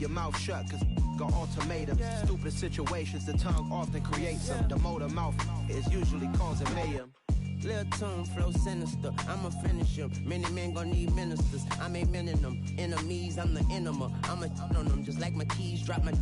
your mouth shut, cause got ultimatums. Stupid situations, the tongue often creates them. The motor mouth is usually causing mayhem. Lil' tune flow sinister, I'ma finish him. Many men gon' need ministers, I'm aiming them. Enemies, I'm the enema, I'ma on them. Just like my keys, drop my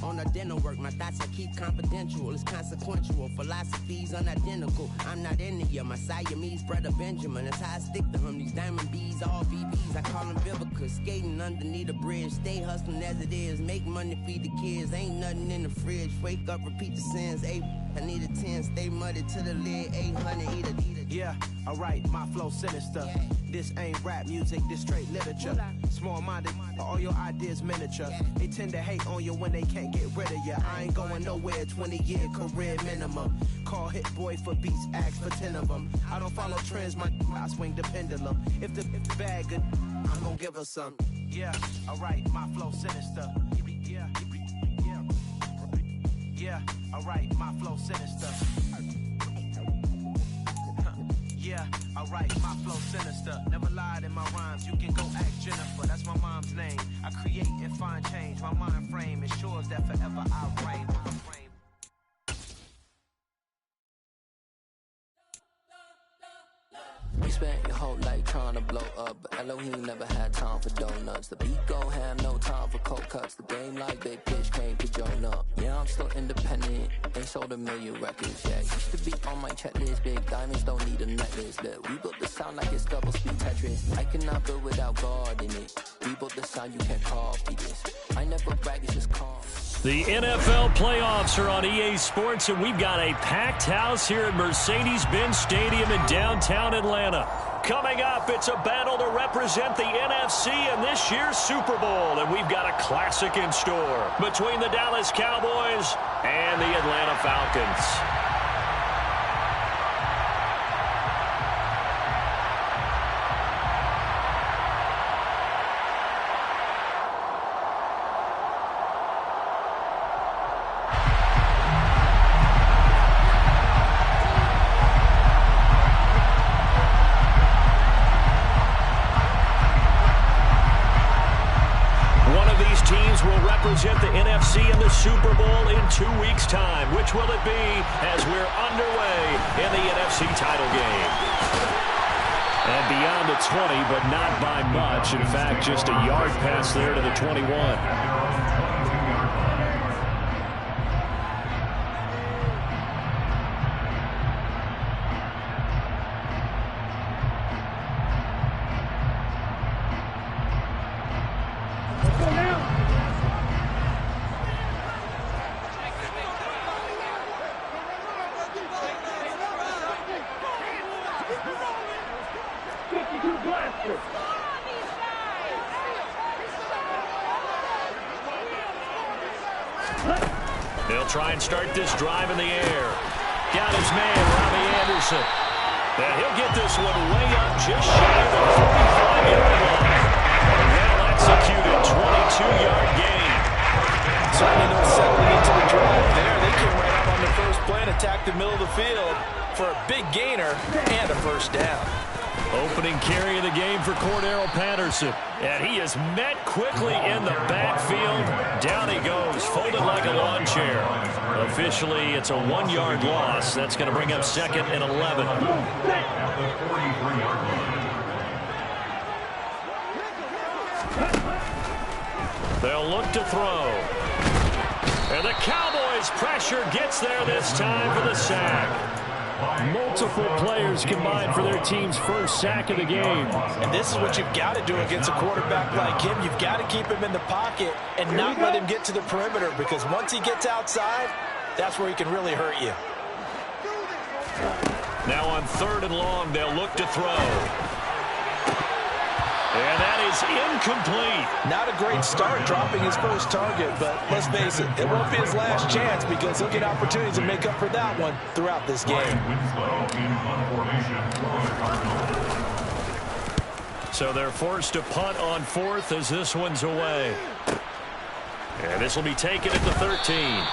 on the dinner work. My thoughts I keep confidential, it's consequential. Philosophies unidentical, I'm not in the my Siamese brother Benjamin. That's how I stick to him, these diamond bees, all BBs. I call them Vivica, skating underneath a bridge. Stay hustling as it is, make money, feed the kids. Ain't nothing in the fridge, wake up, repeat the sins. I need a 10, stay muddy to the lid, 800, eat a. Yeah, alright, my flow sinister. This ain't rap music, this straight literature. Small-minded, all your ideas miniature. They tend to hate on you when they can't get rid of you. I ain't going nowhere, 20-year career minimum. Call Hit Boy for beats, ask for 10 of them. I don't follow trends, I swing the pendulum. If the bag good, I'm gonna give her some. Yeah, alright, my flow sinister. Yeah, alright, my flow sinister. Yeah, alright, my flow sinister. Never lied in my rhymes, you can go ask Jennifer. That's my mom's name. I create and find change. My mind frame ensures that forever I reign. We spent your whole life trying to blow up, but Elohim never had time for donuts. The beat gon' have no time for cold cuts. The game like big pitch came to join up. Yeah, I'm still independent, ain't sold a million records yet. Used to be on my checklist, big diamonds don't need a necklace. Look, we built the sound like it's double speed Tetris. I cannot build without God in it. We built the sound, you can't copy this. I never brag, it's just calm. The NFL playoffs are on EA Sports, and we've got a packed house here at Mercedes-Benz Stadium in downtown Atlanta. Coming up, it's a battle to represent the NFC in this year's Super Bowl, and we've got a classic in store between the Dallas Cowboys and the Atlanta Falcons. Represent the NFC in the Super Bowl in 2 weeks' time. Which will it be as we're underway in the NFC title game? And beyond the 20, but not by much. In fact, just a yard pass there to the 21. They'll try and start this drive in the air. Got his man, Robbie Anderson. And he'll get this one way up just shy of the 45-yard line. Well executed, 22-yard gain. Certainly no settling into the drive there. They came right out on the first play and attacked the middle of the field for a big gainer and a first down. Opening carry of the game for Cordero Patterson. And he is met quickly in the backfield. Down he goes, folded like a lawn chair. Officially, it's a 1-yard loss. That's going to bring up 2nd and 11. They'll look to throw. And the Cowboys' pressure gets there this time for the sack. Multiple players combined for their team's first sack of the game. And this is what you've got to do against a quarterback like him. You've got to keep him in the pocket and not let him get to the perimeter, because once he gets outside, that's where he can really hurt you. Now on 3rd and long, they'll look to throw. And that is incomplete. Not a great start dropping his first target, but let's face it, it won't be his last chance, because he'll get opportunities to make up for that one throughout this game. So they're forced to punt on 4th as this one's away. And this will be taken at the 13.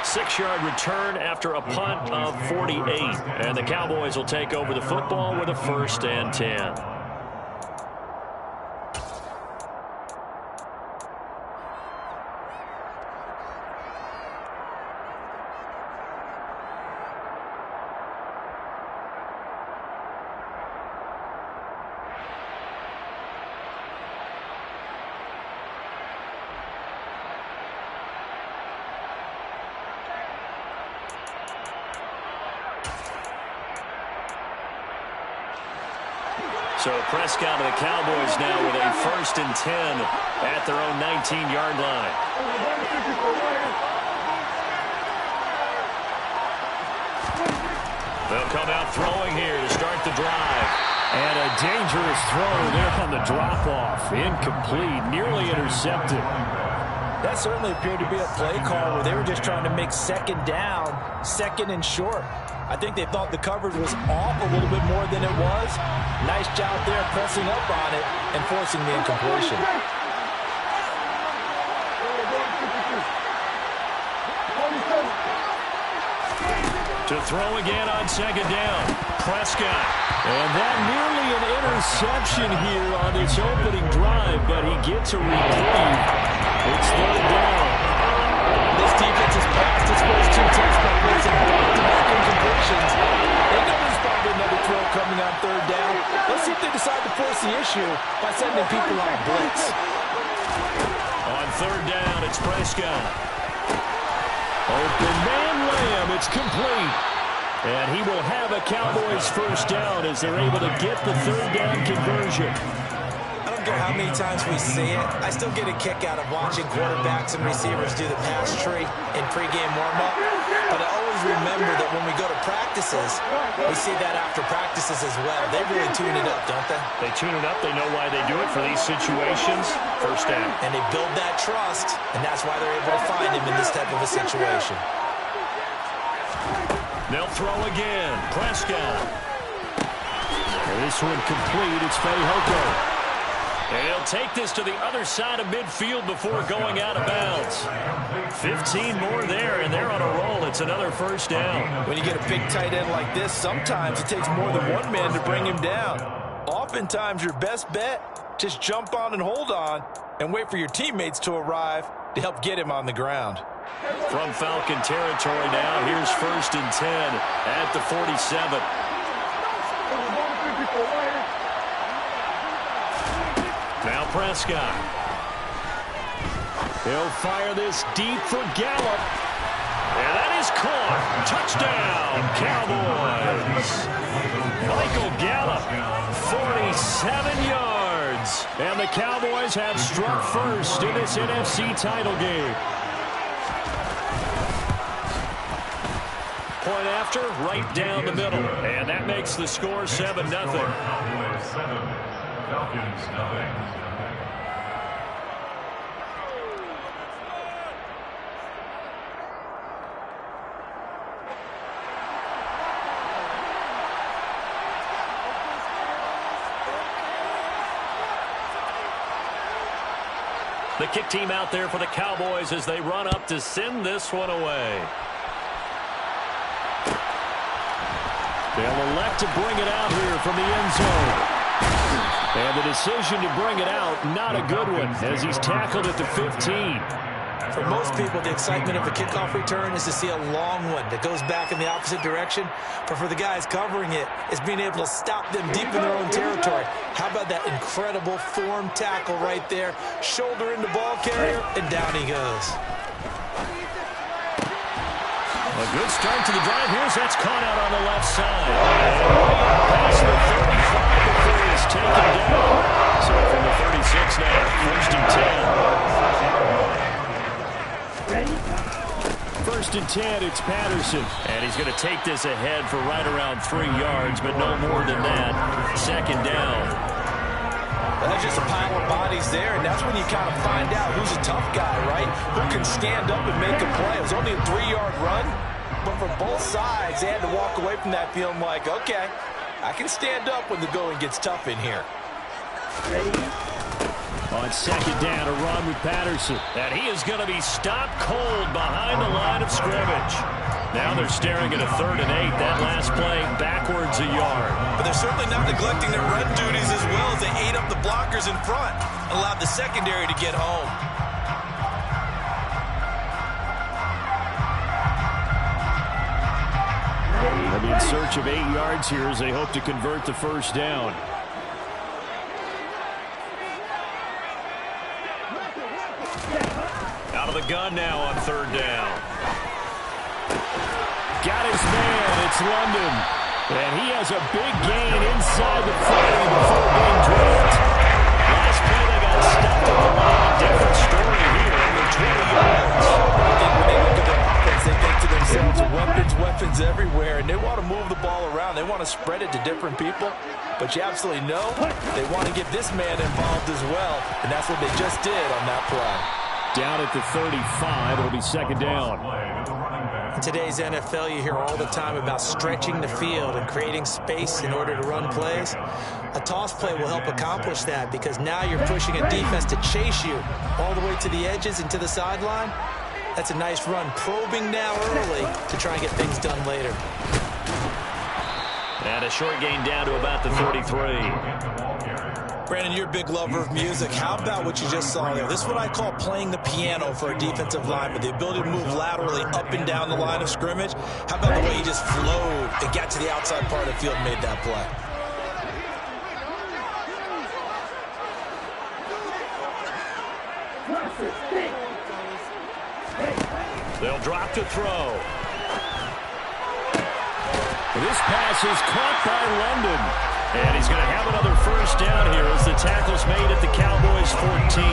6-yard return after a punt of 48. And the Cowboys will take over the football with a 1st and 10. So Prescott and the Cowboys now with a 1st and 10 at their own 19-yard line. They'll come out throwing here to start the drive. And a dangerous throw there on the drop-off. Incomplete, nearly intercepted. That certainly appeared to be a play call where they were just trying to make 2nd down, 2nd and short. I think they thought the coverage was off a little bit more than it was. Nice job there pressing up on it and forcing the incompletion. To throw again on 2nd down. Prescott. And that nearly an interception here on this opening drive, but he gets a reprieve. It's 3rd down. This defense has passed its first 2 tests by forcing back-to-back incompletions. They know there's probably another throw coming on 3rd down. Let's see if they decide to force the issue by sending people on blitz. On 3rd down, it's Prescott. Open man Lamb, it's complete. And he will have a Cowboys 1st down as they're able to get the 3rd down conversion. I don't care how many times we see it, I still get a kick out of watching quarterbacks and receivers do the pass tree in pregame warm-up. But I always remember that when we go to practices, we see that after practices as well. They really tune it up, don't they? They tune it up. They know why they do it for these situations. 1st down. And they build that trust, and that's why they're able to find him in this type of a situation. They'll throw again. Prescott. And this one complete. It's Fehoko. And he'll take this to the other side of midfield before going out of bounds. 15 more there, and they're on a roll. It's another 1st down. When you get a big tight end like this, sometimes it takes more than one man to bring him down. Oftentimes, your best bet, just jump on and hold on and wait for your teammates to arrive to help get him on the ground. From Falcon territory now, here's 1st and 10 at the 47. Now Prescott. He'll fire this deep for Gallup. And that is caught. Touchdown, Cowboys. Michael Gallup, 47 yards. And the Cowboys have struck first in this NFC title game. Point after, right down the middle. And that makes the score 7-0. Cowboys 7, Falcons 9. The kick team out there for the Cowboys as they run up to send this one away. They'll elect to bring it out here from the end zone. And the decision to bring it out, not a good one, as he's tackled at the 15. For most people, the excitement of a kickoff return is to see a long one that goes back in the opposite direction. But for the guys covering it, it's being able to stop them deep in their own territory. How about that incredible form tackle right there? Shoulder into ball carrier, and down he goes. A good start to the drive here as that's caught out on the left side. Pass the 35 before he's taken down. So from the 36 now, 1st and 10. 1st and 10, it's Patterson. And he's going to take this ahead for right around 3 yards, but no more than that. 2nd down. Well, that's just a pile of bodies there, and that's when you kind of find out who's a tough guy, right? Who can stand up and make a play. It was only a 3-yard run, but for both sides, they had to walk away from that feeling like, okay, I can stand up when the going gets tough in here. On 2nd down, a run with Patterson. And he is going to be stopped cold behind the line of scrimmage. Now they're staring at a 3rd and 8. That last play backwards a yard. But they're certainly not neglecting their run duties as well as they ate up the blockers in front and allowed the secondary to get home. They'll be in search of 8 yards here as they hope to convert the 1st down. Out of the gun now on 3rd down. Got his man. It's London. And he has a big gain inside the 40 before being dropped. Last play they got stuffed at the line. Different story here over 20 yards. I think when they look at their offense, they think to themselves, weapons everywhere, and they want to move the ball around. They want to spread it to different people. But you absolutely know they want to get this man involved as well, and that's what they just did on that play. Down at the 35, it'll be second down. In today's NFL, you hear all the time about stretching the field and creating space in order to run plays. A toss play will help accomplish that because now you're pushing a defense to chase you all the way to the edges and to the sideline. That's a nice run, probing now early to try and get things done later. And a short gain down to about the 33. Brandon, you're a big lover of music. How about what you just saw there? This is what I call playing the piano for a defensive lineman. The ability to move laterally up and down the line of scrimmage. How about the way he just flowed and got to the outside part of the field and made that play? They'll drop to throw. This pass is caught by London. And he's going to have another first down here as the tackle's made at the Cowboys 14.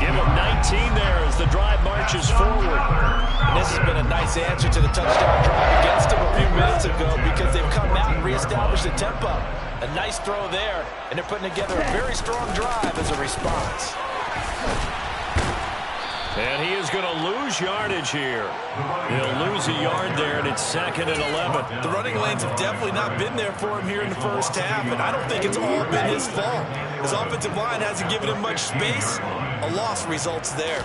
Give him 19 there as the drive marches forward. And this has been a nice answer to the touchdown drive against them a few minutes ago because they've come out and reestablished the tempo. A nice throw there, and they're putting together a very strong drive as a response. And he is going to lose yardage here. He'll lose a yard there, and it's second and 11. The running lanes have definitely not been there for him here in the first half, and I don't think it's all been his fault. His offensive line hasn't given him much space. A loss results there.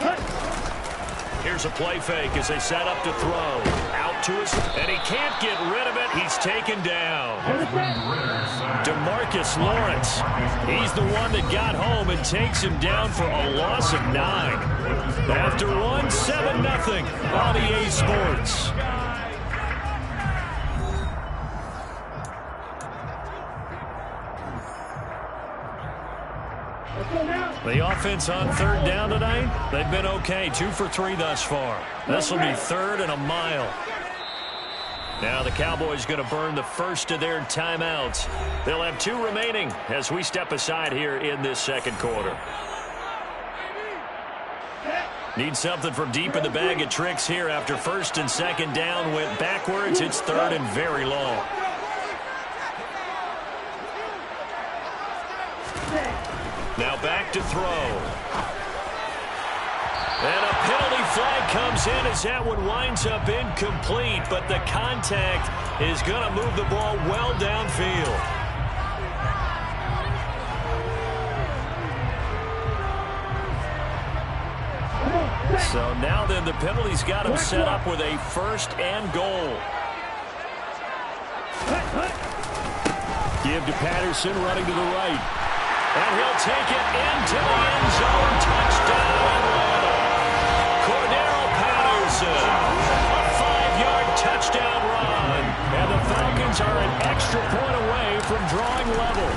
Here's a play fake as they set up to throw. Out to us, and he can't get rid of it. He's taken down. DeMarcus Lawrence. He's the one that got home and takes him down for a loss of 9. After 7-0 on EA Sports. The offense on third down tonight, they've been okay. 2 for 3 thus far. This will be third and a mile. Now the Cowboys going to burn the first of their timeouts. They'll have 2 remaining as we step aside here in this second quarter. Need something from deep in the bag of tricks here after first and second down went backwards. It's third and very long. Now back to throw. And a penalty flag comes in as that one winds up incomplete, but the contact is going to move the ball well downfield. So now then the penalty's got him set up with a first and goal. Give to Patterson running to the right. And he'll take it into the end zone. Touchdown, Atlanta. Cordero Patterson. A 5-yard touchdown run. And the Falcons are an extra point away from drawing level.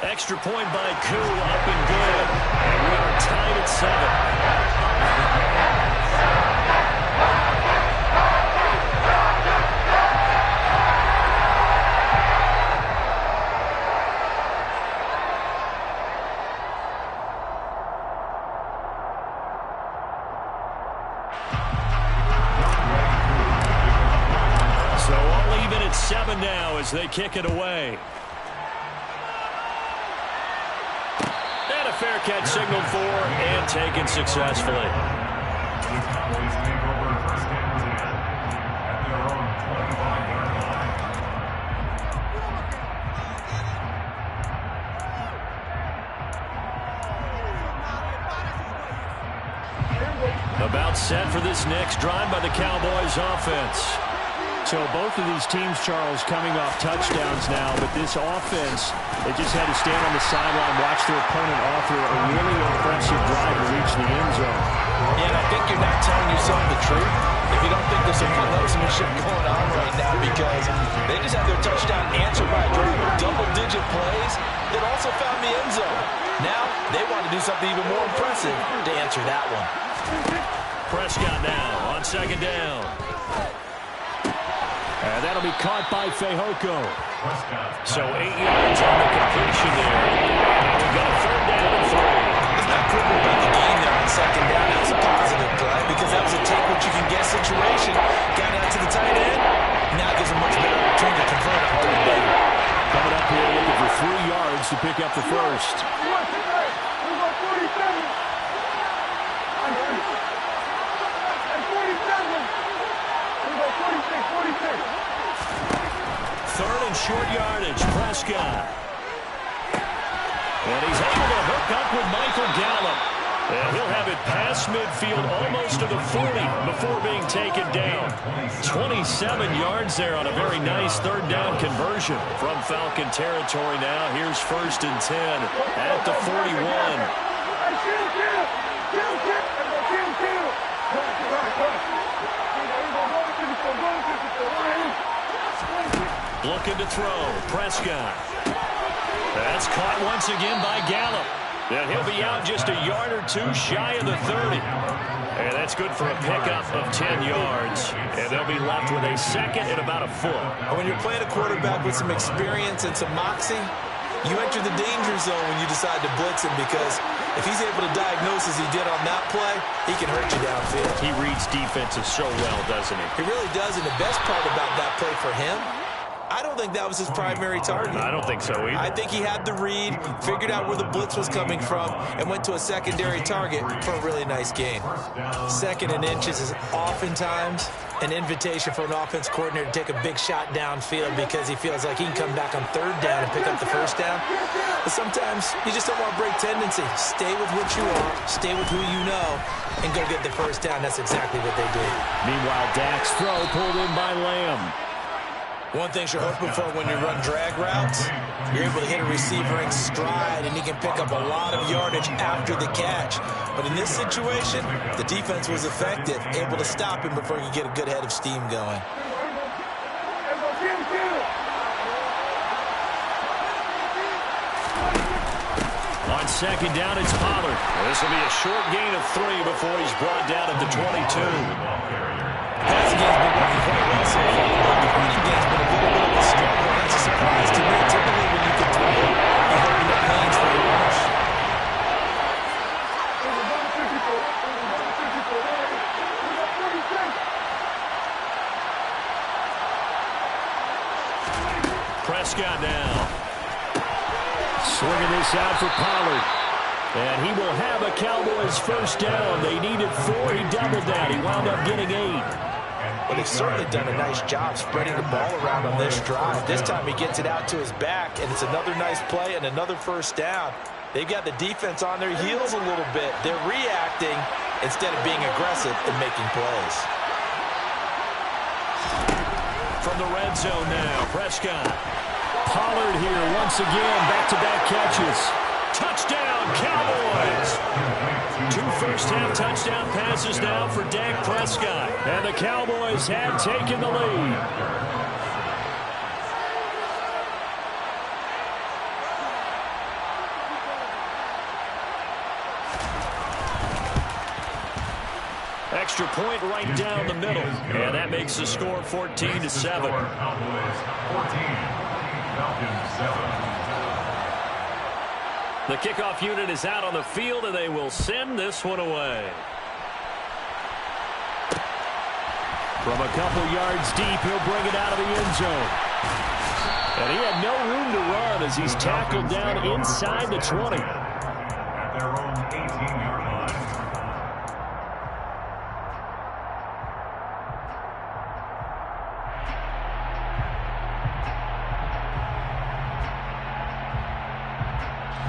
Extra point by Koo, up and good. And we are tied at 7. So all even at 7 now as they kick it away. Fair catch signaled for and taken successfully. About set for this next drive by the Cowboys offense. So both of these teams, Charles, coming off touchdowns now, but this offense, they just had to stand on the sideline, watch their opponent author a really impressive drive to reach the end zone. Yeah, and I think you're not telling yourself the truth if you don't think there's some one-upsmanship going on right now, because they just had their touchdown answered by a drive of double-digit plays that also found the end zone. Now they want to do something even more impressive to answer that one. And that'll be caught by Fehoko. So 8 yards on the completion there. And we've got a third down and 3. It's not critical about the gain there on second down. That was a positive play because that was a take-what-you-can-get situation. Got out to the tight end. Now gives a much better opportunity to convert a hard play. Coming up here looking for 3 yards to pick up the first. Third and short yardage, Prescott. And he's able to hook up with Michael Gallup. And he'll have it past midfield almost to the 40 before being taken down. 27 yards there on a very nice third down conversion from Falcon territory now. Here's 1st and 10 at the 41. Looking to throw, Prescott. That's caught once again by Gallup. And he'll be out just a yard or 2 shy of the 30. And that's good for a pickup of 10 yards. And they'll be left with a second and about a foot. When you're playing a quarterback with some experience and some moxie, you enter the danger zone when you decide to blitz him, because if he's able to diagnose as he did on that play, he can hurt you downfield. He reads defenses so well, doesn't he? He really does, and the best part about that play for him, I don't think that was his primary target. I don't think so either. I think he had the read, figured out where the blitz was coming from, and went to a secondary target for a really nice gain. 2nd and inches is oftentimes an invitation for an offense coordinator to take a big shot downfield because he feels like he can come back on 3rd down and pick up the 1st down. But sometimes you just don't want to break tendency. Stay with what you are, stay with who you know, and go get the 1st down. That's exactly what they did. Meanwhile, Dak's throw pulled in by Lamb. One thing you're hoping for when you run drag routes, you're able to hit a receiver in stride, and he can pick up a lot of yardage after the catch. But in this situation, the defense was effective, able to stop him before he could get a good head of steam going. On second down, it's Pollard. This will be a short gain of 3 before he's brought down at the 22. Passing game's been working quite well so far. The running game's been a little bit of a struggle. That's a surprise to me. Typically, when you can throw it, you open up lanes for your rush. Prescott now. Swinging this out for Pollard. And he will have a Cowboys 1st down. They needed 4. He doubled that. He wound up getting 8. Well, they've certainly done a nice job spreading the ball around on this drive. This time he gets it out to his back, and it's another nice play and another 1st down. They've got the defense on their heels a little bit. They're reacting instead of being aggressive and making plays. From the red zone now, Prescott. Pollard here once again, back-to-back catches. Touchdown, Cowboys! 2 first-half touchdown passes now for Dak Prescott. And the Cowboys have taken the lead. Extra point right down the middle. And that makes the score 14-7. Cowboys 14, Falcons 7. The kickoff unit is out on the field, and they will send this one away. From a couple yards deep, he'll bring it out of the end zone. And he had no room to run as he's tackled down inside the 20. At their own 18-yard line.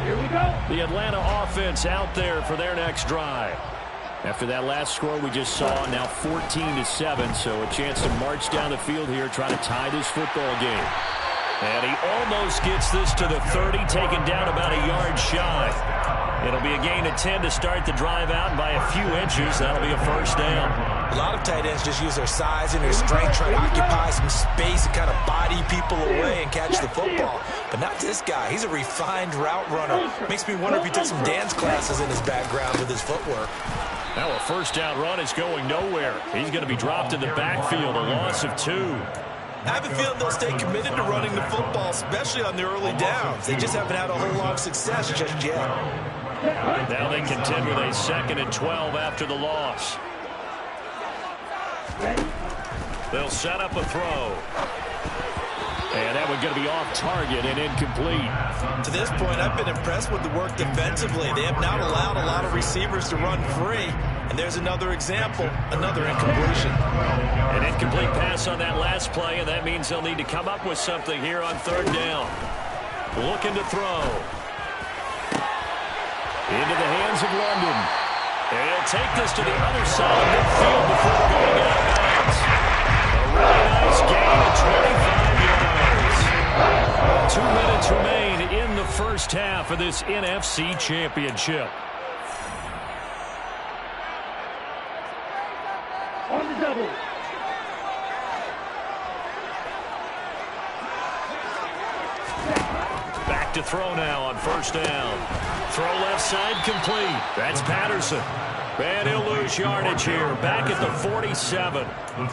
Here we go. The Atlanta offense out there for their next drive. After that last score we just saw, now 14-7, so a chance to march down the field here, try to tie this football game. And he almost gets this to the 30, taken down about a yard shy. It'll be a gain of 10 to start the drive out, and by a few inches, that'll be a 1st down. A lot of tight ends just use their size and their strength, try to occupy some space and kind of body people away and catch the football. But not this guy. He's a refined route runner. Makes me wonder if he took some dance classes in his background with his footwork. Now a 1st down run is going nowhere. He's going to be dropped in the backfield, a loss of 2. I have a feeling they'll stay committed to running the football, especially on the early downs. They just haven't had a whole lot of success just yet. Now they contend with a 2nd and 12 after the loss. They'll set up a throw. And that one's going to be off target and incomplete. To this point, I've been impressed with the work defensively. They have not allowed a lot of receivers to run free. And there's another example, another incompletion. An incomplete pass on that last play, and that means they'll need to come up with something here on 3rd down. Looking to throw. Into the hands of London. And he'll take this to the other side of midfield before going out of bounds. A really nice gain of 25 yards. 2 minutes remain in the first half of this NFC Championship. On the double. Back to throw now on 1st down. Throw left side complete. That's Patterson. And he'll lose yardage here. Back at the 47.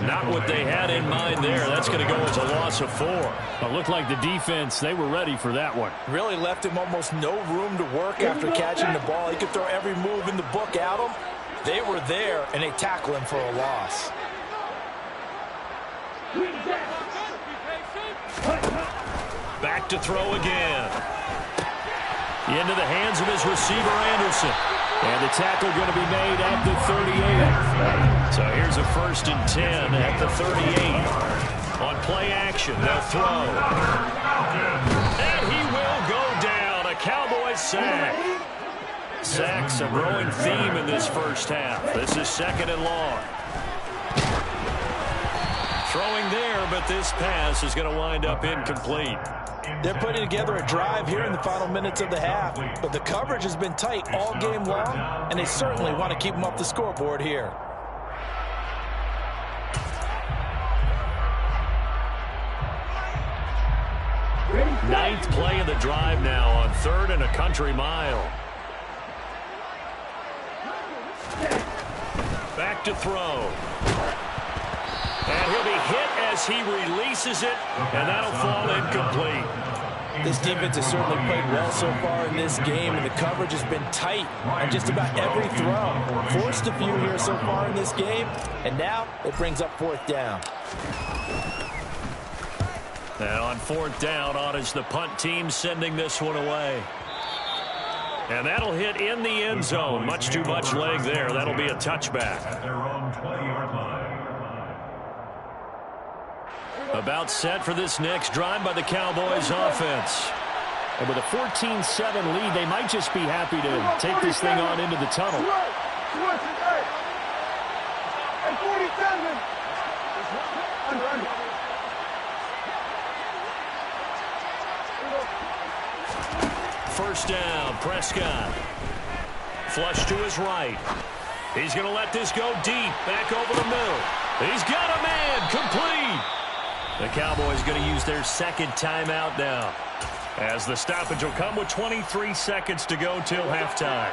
Not what they had in mind there. That's going to go as a loss of 4. It looked like the defense, they were ready for that one. Really left him almost no room to work after catching the ball. He could throw every move in the book at him. They were there, and they tackle him for a loss. Back to throw again. Into the hands of his receiver, Anderson. And the tackle going to be made at the 38. So here's a 1st and 10 at the 38. On play action, they'll throw. And he will go down. A Cowboys sack. Sacks a growing theme in this first half. This is 2nd and long. Throwing there, but this pass is going to wind up incomplete. They're putting together a drive here in the final minutes of the half, but the coverage has been tight all game long, and they certainly want to keep them off the scoreboard here. Ninth play of the drive now on 3rd and a country mile. Back to throw. And he'll be hit as he releases it, and that'll fall incomplete. This defense has certainly played well so far in this game, and the coverage has been tight on just about every throw. Forced a few here so far in this game, and now it brings up 4th down. And on 4th down, on is the punt team sending this one away. And that'll hit in the end zone. Much too much leg there. That'll be a touchback. At their own 20-yard line. About set for this next drive by the Cowboys offense. And with a 14-7 lead, they might just be happy to take this thing on into the tunnel. First down, Prescott. Flush to his right. He's going to let this go deep. Back over the middle. He's got a man. Complete. The Cowboys going to use their 2nd timeout now, as the stoppage will come with 23 seconds to go till halftime.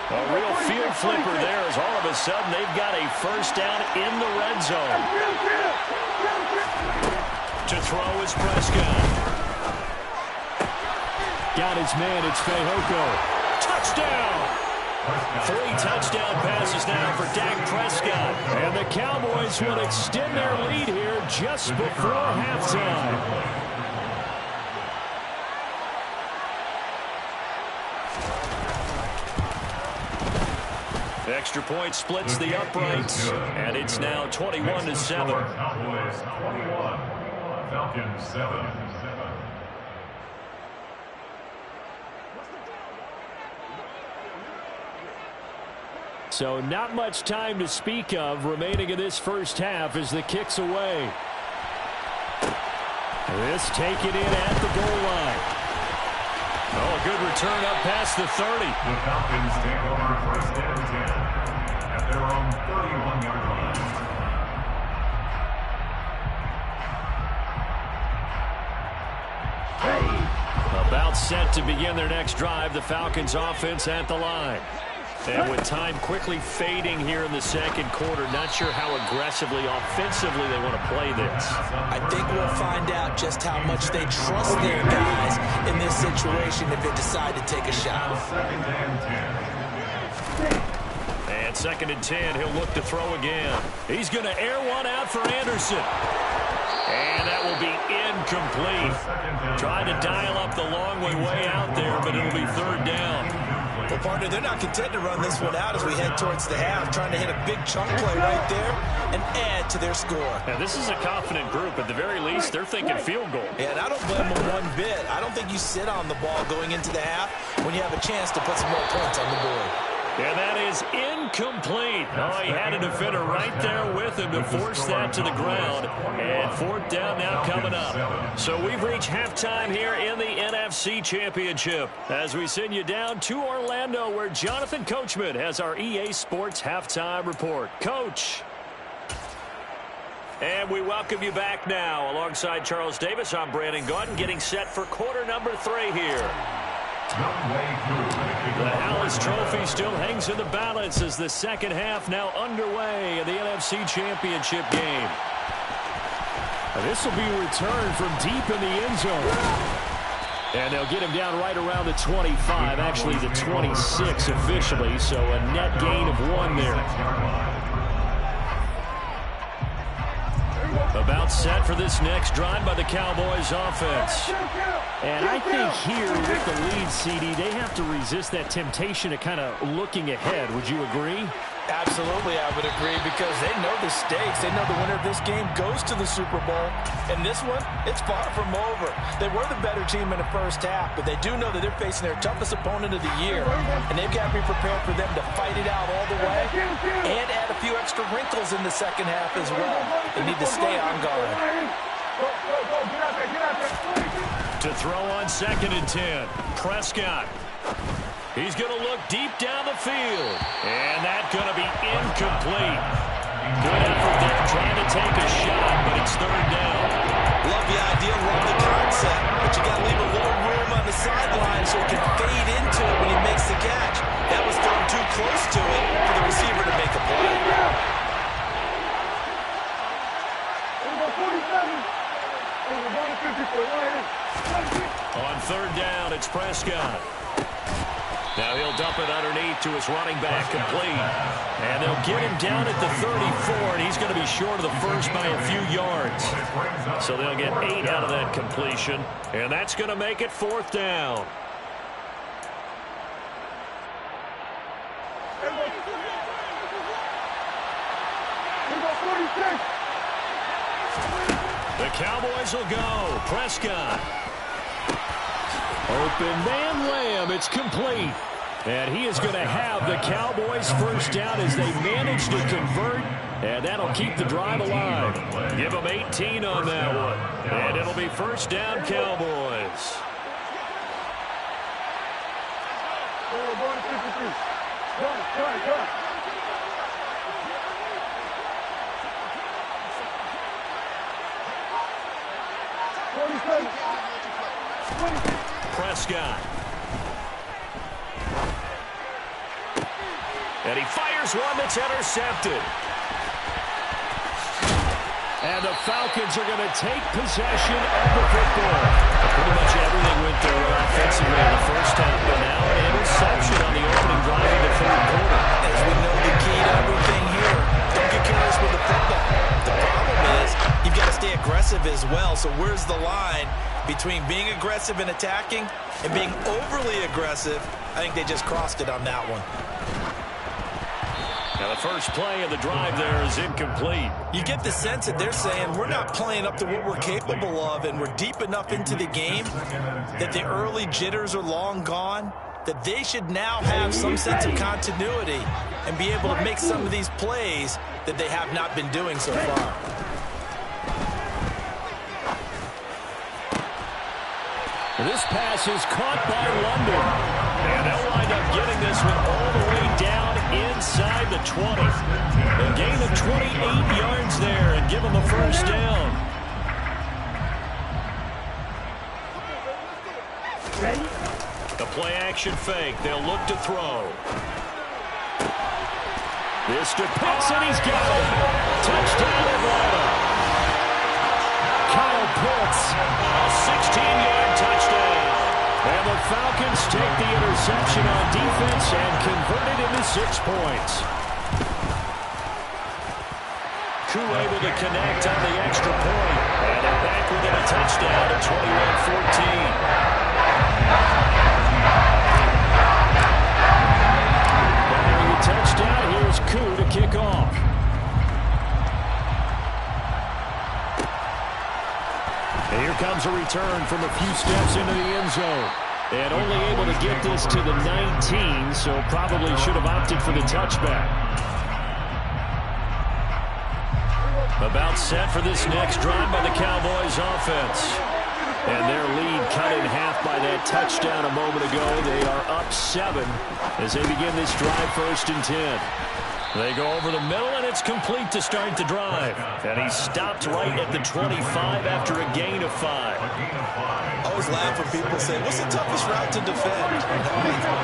A real field flipper there, as all of a sudden they've got a 1st down in the red zone. To throw is Prescott. Got his man, it's Fehoko. Touchdown! 3 touchdown passes now for Dak Prescott. And the Cowboys will extend their lead here just before halftime. Extra point splits the uprights, and it's now 21-7. Cowboys 21, Falcons 7. So not much time to speak of remaining in this first half as the kick's away. This taken in at the goal line. Oh, a good return up past the 30. The Falcons take over 1st and 10 at their own 31-yard line. About set to begin their next drive. The Falcons offense at the line. And with time quickly fading here in the second quarter, not sure how aggressively, offensively they want to play this. I think we'll find out just how much they trust their guys in this situation if they decide to take a shot. And 2nd and 10, he'll look to throw again. He's going to air one out for Anderson. And that will be incomplete. Trying to dial up the long way out there, but it'll be 3rd down. Well, partner, they're not content to run this one out as we head towards the half, trying to hit a big chunk play right there and add to their score. Now, this is a confident group. At the very least, they're thinking field goal. Yeah, and I don't blame them one bit. I don't think you sit on the ball going into the half when you have a chance to put some more points on the board. And that is incomplete. Oh, he had a defender right there with him to force that to the ground. And 4th down now coming up. So we've reached halftime here in the NFC Championship as we send you down to Orlando where Jonathan Coachman has our EA Sports Halftime Report. Coach. And we welcome you back now. Alongside Charles Davis, I'm Brandon Gaudin getting set for quarter number 3 here. The Hallis Trophy still hangs in the balance as the second half now underway in the NFC Championship game. This will be a return from deep in the end zone. And they'll get him down right around the 25, actually the 26 officially, so a net gain of 1 there. About set for this next drive by the Cowboys offense. And I think here with the lead, CD, they have to resist that temptation of kind of looking ahead. Would you agree? Absolutely, I would agree, because they know the stakes. They know the winner of this game goes to the Super Bowl. And this one, it's far from over. They were the better team in the first half, but they do know that they're facing their toughest opponent of the year. And they've got to be prepared for them to fight it out all the way and add a few extra wrinkles in the second half as well. They need to stay on guard. To throw on 2nd and 10, Prescott. He's going to look deep down the field. And that's going to be incomplete. Good effort there trying to take a shot, but it's 3rd down. Love the idea, love the concept, but you got to leave a little room on the sideline so he can fade into it when he makes the catch. That was thrown too close to it for the receiver to make a play. On 3rd down, it's Prescott. Now he'll dump it underneath to his running back, complete. And they'll get him down at the 34, and he's going to be short of the first by a few yards. So they'll get 8 out of that completion, and that's going to make it 4th down. The Cowboys will go. Prescott. Open man Lamb. It's complete. And he is going to have the Cowboys first down as they manage to convert. And that'll keep the drive alive. Give them 18 on that one. And it'll be first down Cowboys. Prescott. And he fires one that's intercepted. And the Falcons are going to take possession of the football. Pretty much everything went their way offensively in the first half, but now an interception on the opening drive of the 3rd quarter. As we know, the key to everything here, don't get careless with the football. The problem is you've got to stay aggressive as well. So where's the line between being aggressive and attacking and being overly aggressive? I think they just crossed it on that one. Now the first play of the drive there is incomplete. You get the sense that they're saying we're not playing up to what we're capable of, and we're deep enough into the game that the early jitters are long gone, that they should now have some sense of continuity and be able to make some of these plays that they have not been doing so far. This pass is caught by London. And they'll wind up getting this one all the way down inside the 20. A gain of 28 yards there and give them a first down. The play action fake. They'll look to throw. This to Pitts, and he's got it. Touchdown, Atlanta. Kyle Pitts, a 16-yard touchdown. And the Falcons take the interception on defense and convert it into 6 points. Koo able to connect on the extra point. And they're back within a touchdown at 21-14. Touchdown. Here's Koo to kick off. And here comes a return from a few steps into the end zone. And only able to get this to the 19, so probably should have opted for the touchback. About set for this next drive by the Cowboys offense. And their lead cut in half by that touchdown a moment ago. They are up 7 as they begin this drive 1st and 10. They go over the middle, and it's complete to start the drive. And he stopped right at the 25 after a gain of 5. I always laugh when people say, what's the toughest route to defend?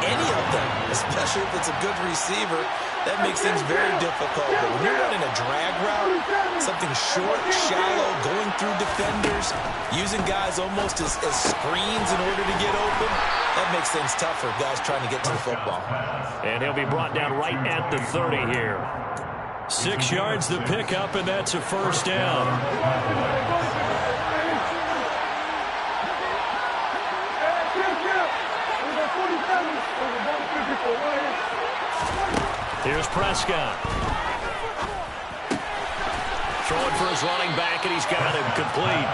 Any of them, especially if it's a good receiver, that makes things very difficult. But when you're running a drag route, something short, shallow, going through defenders, using guys almost as screens in order to get open, that makes things tough for guys trying to get to the football. And he'll be brought down right at the 30 here. 6 yards the pickup, and that's a 1st down. Here's Prescott. Throwing for his running back, and he's got him complete.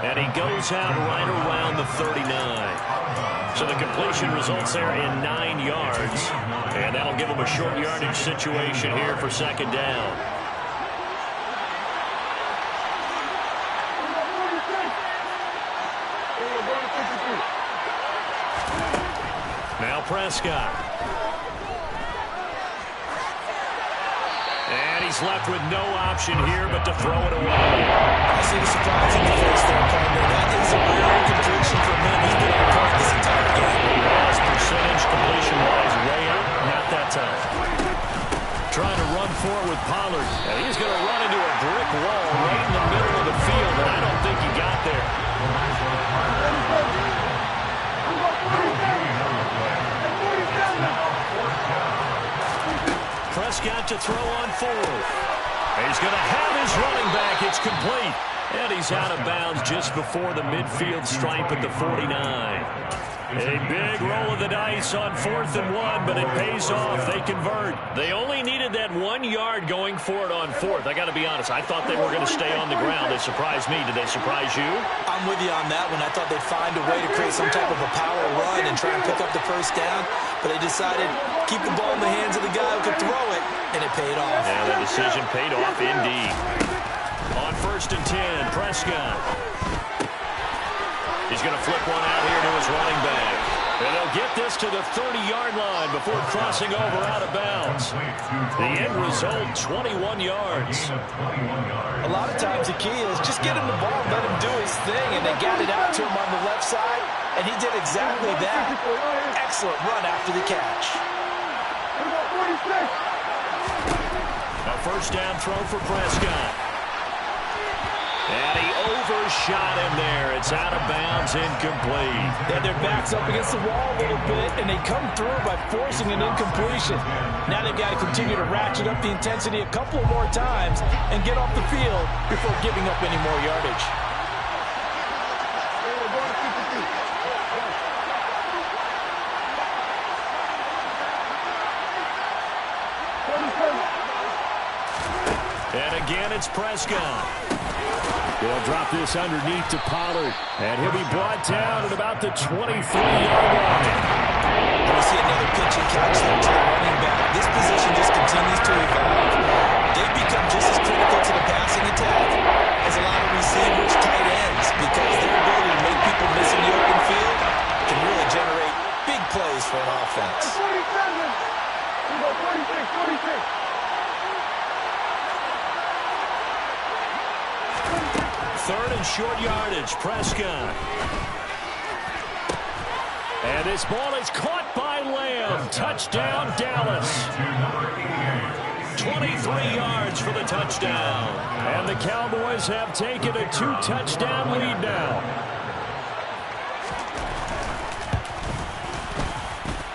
And he goes out right around the 39. So the completion results there in 9 yards. And that'll give him a short yardage situation here for 2nd down. Now Prescott. And he's left with no option here but to throw it away. I see the surprise in the face there, partner. That is a rare completion for him. He's been on point this entire game. His percentage completion-wise way up. Not that time. Trying to run forward with Pollard. And he's going to run into a brick wall right in the middle of the field, and I don't think he got there. Prescott to throw on 4th. He's going to have his running back. It's complete. And he's out of bounds just before the midfield stripe at the 49. A big roll of the dice on 4th and 1, but it pays off. They convert. They only needed that 1 yard going for it on 4th. I got to be honest. I thought they were going to stay on the ground. They surprised me. Did they surprise you? I'm with you on that one. I thought they'd find a way to create some type of a power run and try and pick up the 1st down, but they decided keep the ball in the hands of the guy who could throw it, and it paid off. Yeah, the decision paid off indeed. On 1st and 10, Prescott. He's going to flip one out here to his running back. And they'll get this to the 30-yard line before crossing over out of bounds. The end result, 21 yards. A lot of times the key is just get him the ball and let him do his thing, and they got it out to him on the left side, and he did exactly that. Excellent run after the catch. A 1st down throw for Prescott. And he overshot him there. It's out of bounds, incomplete. They had their backs up against the wall a little bit, and they come through by forcing an incompletion. Now they've got to continue to ratchet up the intensity a couple more times and get off the field before giving up any more yardage. And again, it's Prescott. They'll drop this underneath to Pollard, and he'll be brought down at about the 23-yard line. We'll see another pitch and catch there to the running back. This position just continues to evolve. They've become just as critical to the passing attack as a lot of receivers, tight ends, because their ability to make people miss in the open field can really generate big plays for an offense. 3rd and short yardage, Prescott. And this ball is caught by Lamb. Touchdown, Dallas. 23 yards for the touchdown. And the Cowboys have taken a 2-touchdown lead now.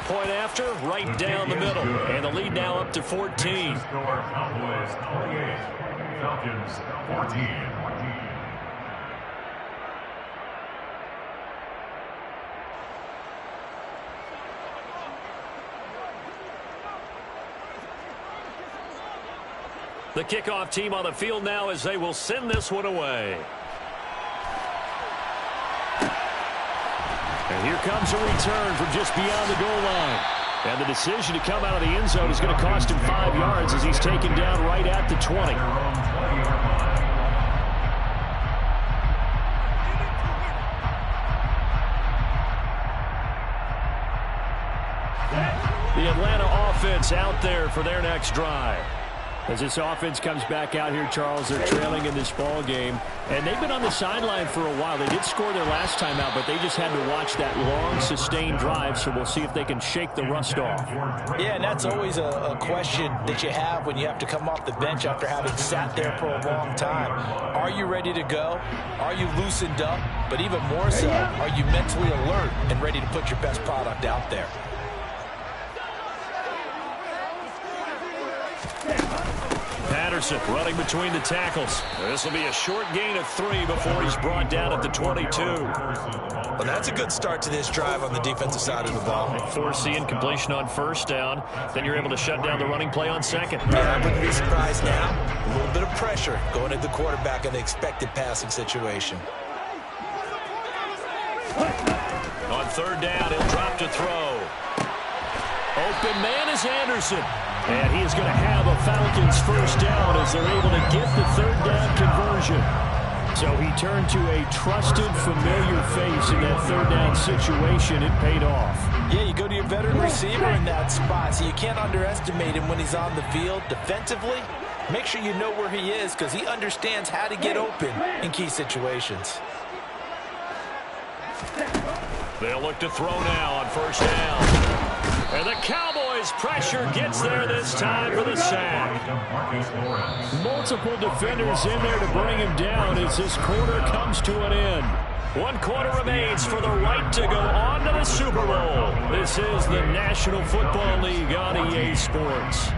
Point after, right down the middle. And the lead now up to 14. Cowboys 28, Falcons 14. The kickoff team on the field now as they will send this one away. And here comes a return from just beyond the goal line. And the decision to come out of the end zone is going to cost him 5 yards as he's taken down right at the 20. The Atlanta offense out there for their next drive. As this offense comes back out here, Charles, they're trailing in this ball game. And they've been on the sideline for a while. They did score their last time out, but they just had to watch that long, sustained drive. So we'll see if they can shake the rust off. Yeah, and that's always a question that you have when you have to come off the bench after having sat there for a long time. Are you ready to go? Are you loosened up? But even more so, are you mentally alert and ready to put your best product out there? Patterson running between the tackles. This will be a short gain of 3 before he's brought down at the 22. Well, that's a good start to this drive on the defensive side of the ball. Force the incompletion on first down. Then you're able to shut down the running play on second. Yeah, I wouldn't be surprised now. A little bit of pressure going at the quarterback in the expected passing situation. On third down, he'll drop to throw. Open man is Anderson. And he is going to have a Falcons first down as they're able to get the third down conversion. So he turned to a trusted, familiar face in that third down situation. It paid off. Yeah, you go to your veteran receiver in that spot, so you can't underestimate him when he's on the field defensively. Make sure you know where he is because he understands how to get open in key situations. They'll look to throw now on first down. And the Cowboys pressure gets there this time for the sack. Multiple defenders in there to bring him down as this quarter comes to an end. 1 quarter remains for the right to go on to the Super Bowl. This is the National Football League on EA Sports.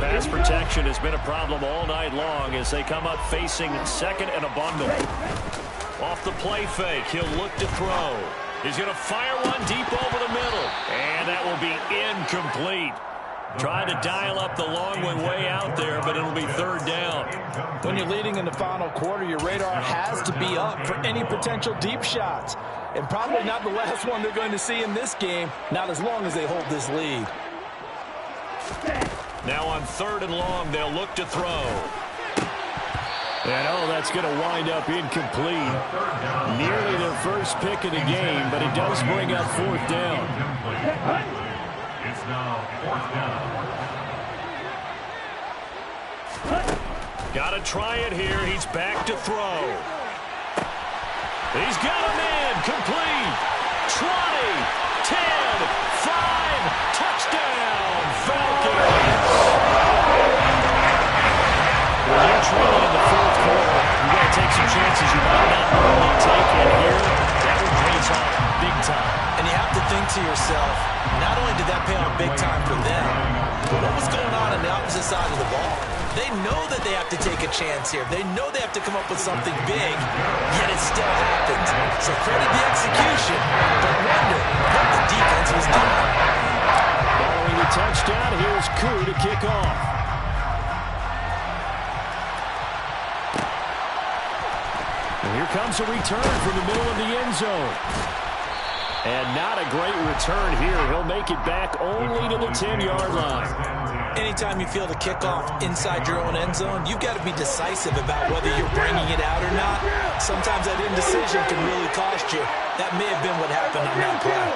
Pass protection has been a problem all night long as they come up facing second and a bundle. Off the play fake, he'll look to throw. He's going to fire one deep over the middle, and that will be incomplete. Trying to dial up the long one way out there, but it'll be third down. When you're leading in the final quarter, your radar has to be up for any potential deep shots. And probably not the last one they're going to see in this game, not as long as they hold this lead. Now on third and long, they'll look to throw. And that's going to wind up incomplete. Nearly their first pick of the game, but it does bring up fourth down. It's now fourth down. Got to try it here. He's back to throw. He's got a man. Complete. 20, 10, 5, touchdown, Falcons. When you're trailing in the fourth quarter, you got to take some chances you might not normally take in here. That one pays off big time. And you have to think to yourself, not only did that pay off big time for them, but what was going on the opposite side of the ball? They know that they have to take a chance here. They know they have to come up with something big, yet it still happens. So credit the execution, but wonder what the defense was doing. Following the touchdown, here's Koo to kick off. And here comes a return from the middle of the end zone. And not a great return here. He'll make it back only to the 10-yard line. Anytime you feel the kickoff inside your own end zone, you've got to be decisive about whether you're bringing it out or not. Sometimes that indecision can really cost you. That may have been what happened on that play.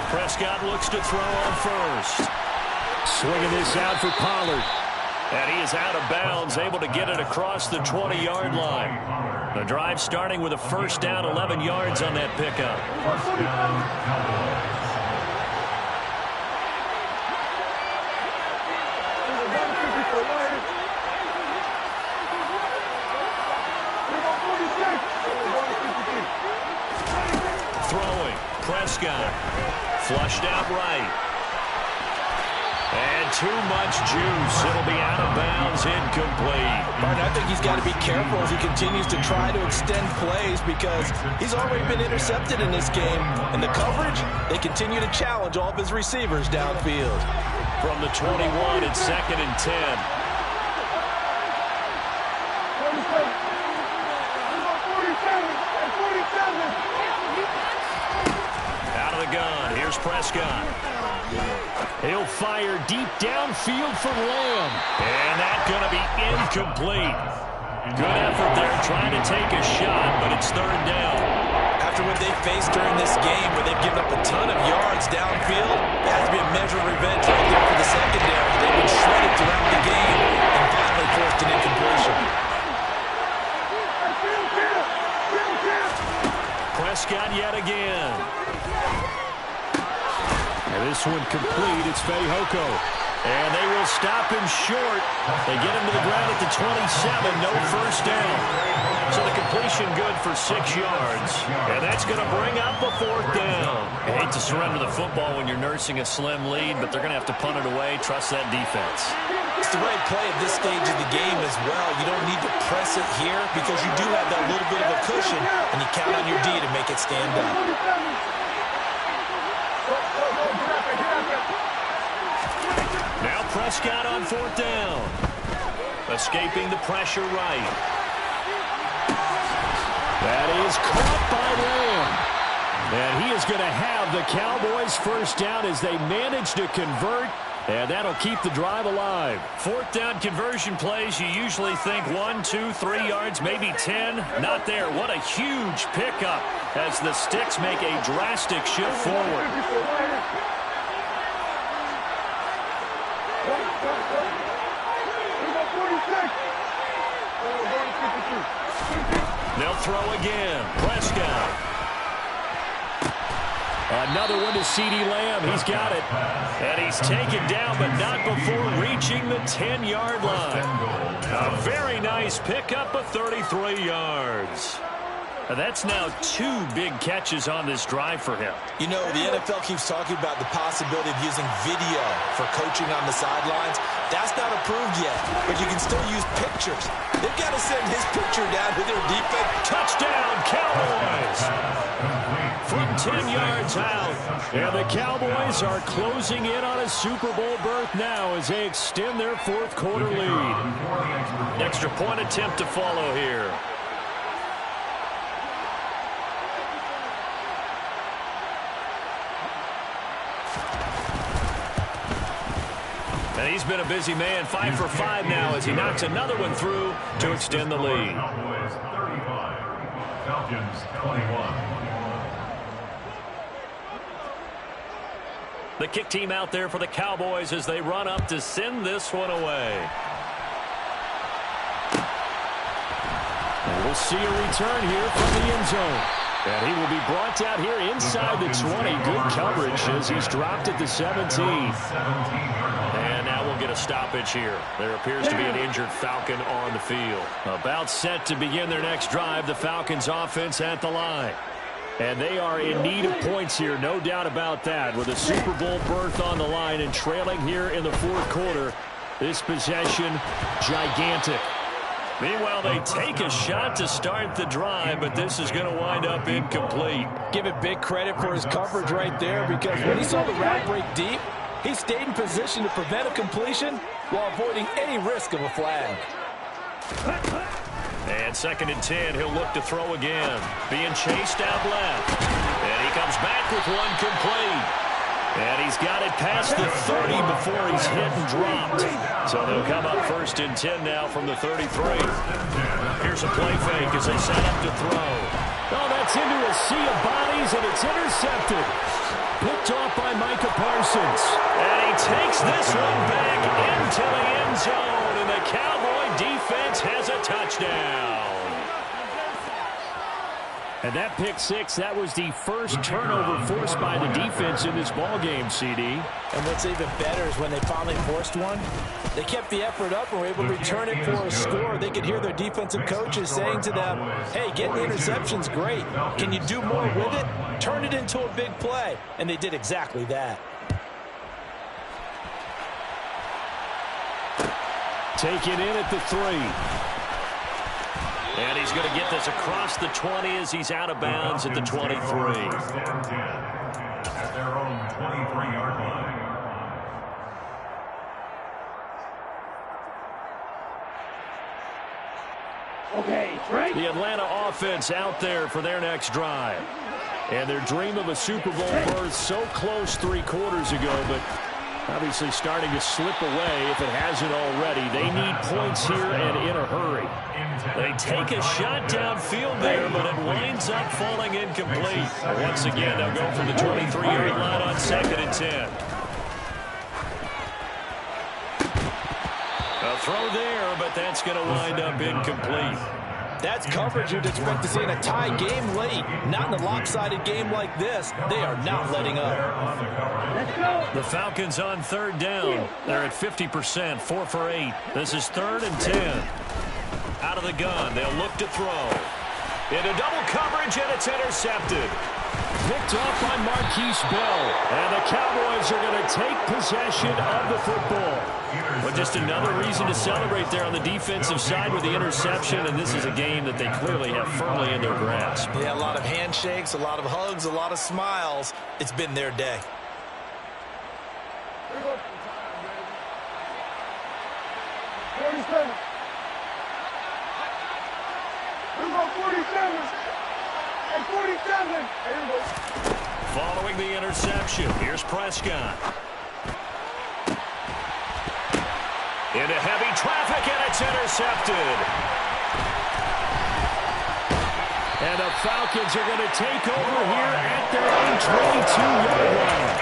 Prescott looks to throw on first. Swinging this out for Pollard. And he is out of bounds, able to get it across the 20-yard line. The drive starting with a first down, 11 yards on that pickup. First down, Cowboys. Throwing, Prescott. Flushed out right. And too much juice. It'll be out of bounds, incomplete. Martin, I think he's got to be careful as he continues to try to extend plays because he's already been intercepted in this game. And the coverage, they continue to challenge all of his receivers downfield. From the 21, it's 2nd and 10. Out of the gun. Here's Prescott. He'll fire deep downfield for Lamb. And that's going to be incomplete. Good effort there trying to take a shot, but it's 3rd down. After what they faced during this game where they've given up a ton of yards downfield, there has to be a measure of revenge right there for the secondary. They've been shredded throughout the game and finally forced an incompletion. Prescott yet again. And this one complete. It's Fehoko. And they will stop him short. They get him to the ground at the 27. No first down. So the completion good for 6 yards. And that's going to bring up a 4th down. You hate to surrender the football when you're nursing a slim lead, but they're going to have to punt it away. Trust that defense. It's the right play at this stage of the game as well. You don't need to press it here because you do have that little bit of a cushion, and you count on your D to make it stand up. Now Prescott on 4th down. Escaping the pressure right. That is caught by Lamb. And he is going to have the Cowboys' first down as they manage to convert. And that'll keep the drive alive. 4th down conversion plays, you usually think 1, 2, 3 yards, maybe 10. Not there. What a huge pickup as the Sticks make a drastic shift forward. They'll throw again. Prescott. Another one to CeeDee Lamb. He's got it. And he's taken down, but not before reaching the 10-yard line. A very nice pickup of 33 yards. And that's now 2 big catches on this drive for him. You know, the NFL keeps talking about the possibility of using video for coaching on the sidelines. That's not approved yet, but you can still use pictures. They've got to send his picture down to their defense. Touchdown, Cowboys! From 10 yards out. And the Cowboys are closing in on a Super Bowl berth now as they extend their 4th quarter lead. Extra point attempt to follow here. And he's been a busy man, 5 for 5 now as he knocks another one through to extend the lead. Cowboys 35, Falcons 21. The kick team out there for the Cowboys as they run up to send this one away. And we'll see a return here from the end zone. And he will be brought out here inside the 20. Good coverage as he's dropped at the 17. And now we'll get a stoppage here. There appears to be an injured Falcon on the field. About set to begin their next drive, the Falcons offense at the line. And they are in need of points here, no doubt about that. With a Super Bowl berth on the line and trailing here in the 4th quarter, this possession gigantic. Meanwhile, they take a shot to start the drive, but this is going to wind up incomplete. Give it big credit for his coverage right there because when he saw the route break deep, he stayed in position to prevent a completion while avoiding any risk of a flag. And 2nd and 10, he'll look to throw again. Being chased out left. And he comes back with one complete. And he's got it past the 30 before he's hit and dropped. So they'll come up 1st and 10 now from the 33. Here's a play fake as they set up to throw. Oh, that's into a sea of bodies, and it's intercepted. Picked off by Micah Parsons. And he takes this one back into the end zone, and the Cowboy defense has a touchdown. And that pick six, that was the first turnover forced by the defense in this ballgame, CD. And what's even better is when they finally forced one, they kept the effort up and were able to return it for a score. They could hear their defensive coaches saying to them, hey, getting the interception's great. Can you do more with it? Turn it into a big play. And they did exactly that. Taken in at the 3. And he's going to get this across the 20 as he's out of bounds at the 23. At their own 23-yard line. Okay, right. The Atlanta offense out there for their next drive. And their dream of a Super Bowl berth so close 3 quarters ago, but obviously starting to slip away if it hasn't already. They need points here and in a hurry. They take a shot downfield there, but it winds up falling incomplete. Once again, they'll go from the 23-yard line on 2nd and 10. A throw there, but that's going to wind up incomplete. That's coverage you'd expect to see in a tie game late. Not in a lopsided game like this. They are not letting up. The Falcons on 3rd down. They're at 50%, 4 for 8. This is 3rd and 10. Out of the gun, they'll look to throw. Into double coverage, and it's intercepted. Picked off by Marquise Bell. And the Cowboys are going to take possession of the football. But just another reason to celebrate there on the defensive side with the interception, and this is a game that they clearly have firmly in their grasp. Yeah, a lot of handshakes, a lot of hugs, a lot of smiles. It's been their day. Following the interception, here's Prescott. Into heavy traffic, and it's intercepted. And the Falcons are going to take over here at their own 22-yard line.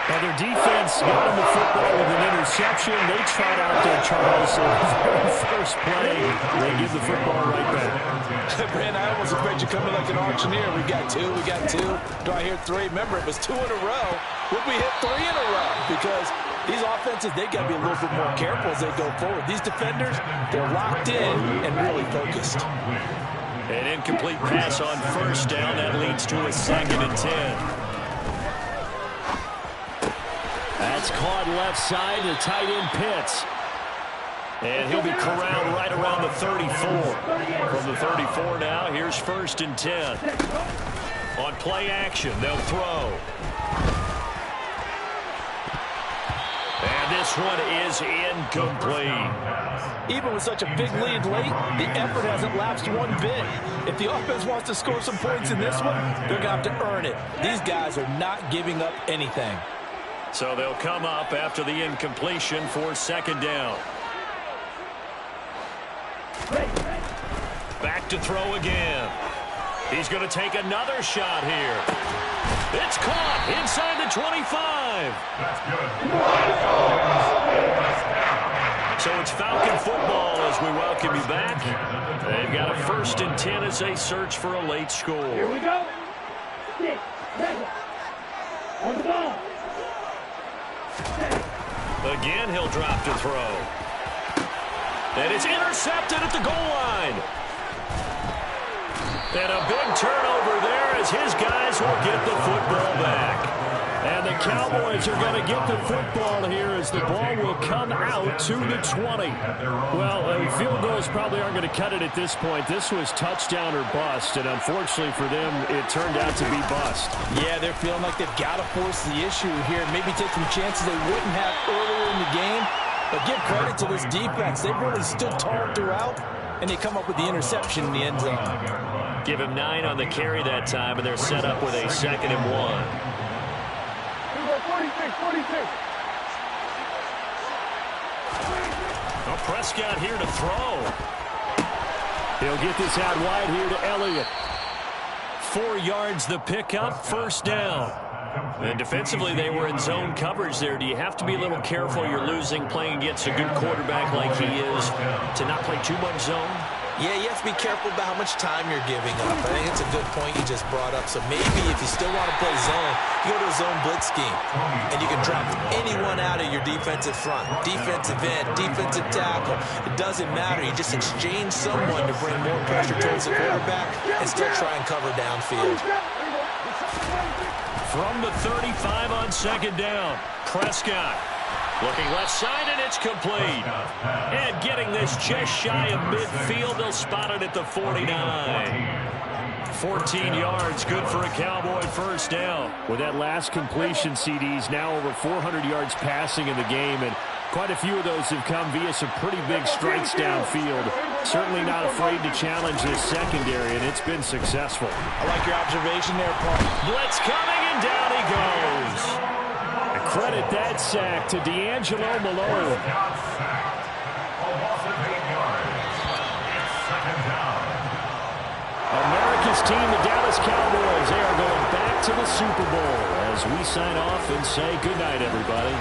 And their defense got him the football with an interception. They tried out there, Charles, so the very first play, they give the football right back. Brand, I almost expect you coming like an auctioneer. We got 2, we got 2. Do I hear 3? Remember, it was 2 in a row. Would we hit 3 in a row? Because these offenses, they got to be a little bit more careful as they go forward. These defenders, they're locked in and really focused. An incomplete pass on 1st down. That leads to a 2nd and 10. That's caught left side to tight end Pitts. And he'll be corralled right around the 34. From the 34 now, here's 1st and 10. On play action, they'll throw. And this one is incomplete. Even with such a big lead late, the effort hasn't lapsed one bit. If the offense wants to score some points in this one, they're going to have to earn it. These guys are not giving up anything. So they'll come up after the incompletion for 2nd down. Back to throw again. He's going to take another shot here. It's caught inside the 25. So it's Falcon football as we welcome you back. They've got a 1st and 10 as they search for a late score. Here we go. On the ball. Again, he'll drop to throw. And it's intercepted at the goal line. And a big turnover there as his guys will get the football back. And the Cowboys are going to get the football here as the ball will come out to the 20. Well, field goals probably aren't going to cut it at this point. This was touchdown or bust, and unfortunately for them, it turned out to be bust. Yeah, they're feeling like they've got to force the issue here. Maybe take some chances they wouldn't have earlier in the game. But give credit to this defense. They've really stood tall throughout, and they come up with the interception in the end zone. Give him 9 on the carry that time, and they're set up with a 2nd and 1. 46. Well, Prescott here to throw. He'll get this out wide here to Elliott. 4 yards the pickup, first down. And defensively, they were in zone coverage there. Do you have to be a little careful you're losing playing against a good quarterback like he is to not play too much zone? Yeah, you have to be careful about how much time you're giving up. I think it's a good point you just brought up. So maybe if you still want to play zone, you go to a zone blitz scheme. And you can drop anyone out of your defensive front. Defensive end, defensive tackle. It doesn't matter. You just exchange someone to bring more pressure towards the quarterback and still try and cover downfield. From the 35 on second down, Prescott. Looking left side, and it's complete. And getting this just shy of midfield, they'll spot it at the 49. 14 yards, good for a Cowboy first down. With that last completion, CD's now over 400 yards passing in the game, and quite a few of those have come via some pretty big strikes downfield. Certainly not afraid to challenge this secondary, and it's been successful. I like your observation there, Paul. Blitz coming, and down he goes. Credit that sack to D'Angelo Malone. America's team, the Dallas Cowboys, they are going back to the Super Bowl as we sign off and say goodnight, everybody.